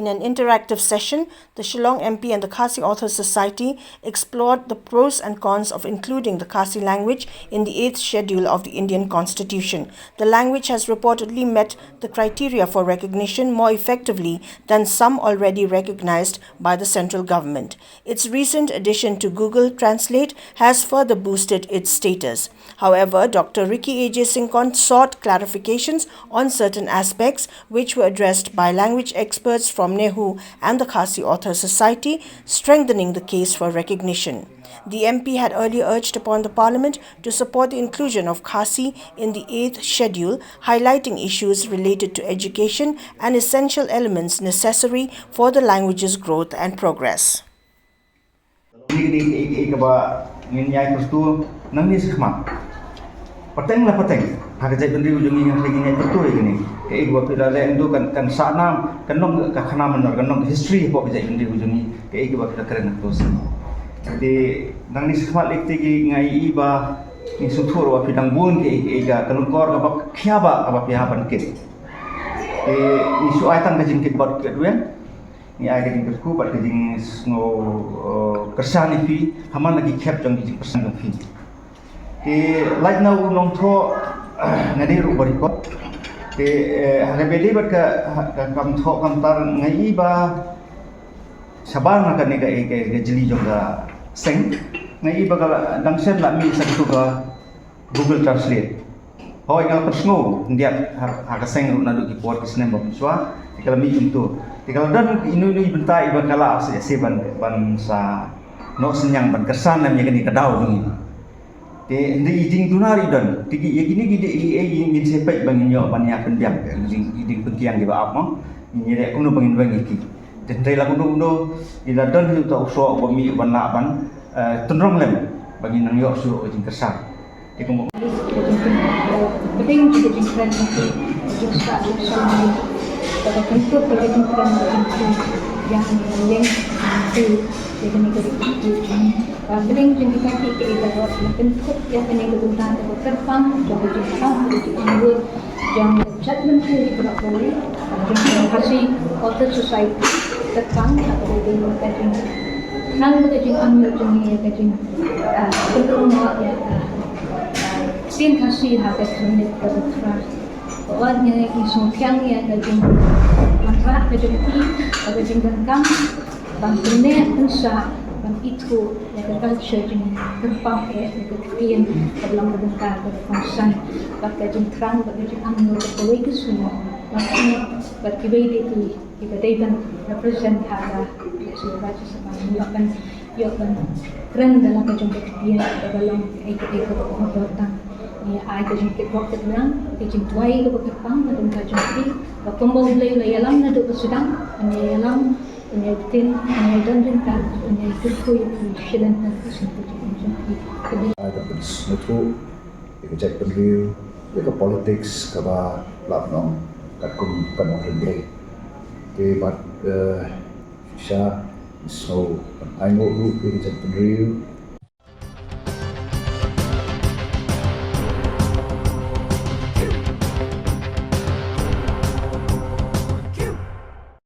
In an interactive session, the Shillong MP and the Khasi Authors Society explored the pros and cons of including the Khasi language in the 8th schedule of the Indian Constitution. The language has reportedly met the criteria for recognition more effectively than some already recognized by the central government. Its recent addition to Google Translate has further boosted its status. However, Dr. Ricky A.J. Syngkon sought clarifications on certain aspects which were addressed by language experts from NEHU and the Khasi Authors Society, strengthening the case for recognition. The MP had earlier urged upon the Parliament to support the inclusion of Khasi in the 8th schedule, highlighting issues related to education and essential elements necessary for the language's growth and progress. Pateng lah pateng. Hagajai bendri ujungi yang lagi ni betul ini. Kei gua pila le itu kan sana kanong kahana menor kanong history apa hagajai bendri ujungi. Kei gua pila keren terus. Jadi nang ni semat lekti ngai iba ni sutur wa pidang bun kei ga kalungkor apa khiaba apa pihaban kit. Isu aitan kajing kit bot kedua. Ni ai kajing kerku bat kajing ngo kersan ifi haman lagi khap jang kajing kersan ifi. Like now nong tho ngadi ru barikot hare beli bat ka kam tho kam tar ngai ba sabar na kan ga jeli jong ga seng ngai ba ka dangsen la mi satu ka Google Translate hoi ngal persngo ndiat ha ka seng ru na du ki por kisne ba swa tikala mi juntu tikala dan inu bentai ba kala se ban sa no senyang ban kesan nam yang ni kadau ni Hindi iding tunari dan tigi gini ingin sepak bangin yo banyak pendiam iding pendiam di bawah mo ini dek kuno bangin bangin iki dan tela kuno ila dan itu tau so bami banla ban tunrong lem bangin nang yo su ujing kesan ikum penting juga diferensiasi juga pada bentuk yang itu dengan negeri paling tinggi kaki ke ibarat bentuk yang kegunaan atau terbang jadi Jepang jadi Inggris yang judgement di Bali jadi Khasi Authors Society terbang atau di Beijing nang Beijing ambil jenis Beijing bentuk ya sin Khasi harga jenis terus warnanya isu yang Beijing matra Beijing Beijing ganggang bangkene pensa bang itu yang culture jenis terbang yang kemudian dalam bentuk konsen pakai jengkrang pakai jenganggur pakai itu semua maksudnya pakai itu kita dapat represent ada sebagai sebuah yang keren dalam kemudian dalam ikut pembuatan ni ada jengkit waktu bilang jengtuai ke berkembang dalam kajian pembau belai alam nado bersedang alam penelitian dan penelitian Shillong ada bersatu ikut pendiri ikut politics kaba lapnong kakum kanong pendiri ke bat sya so I know ikut pendiri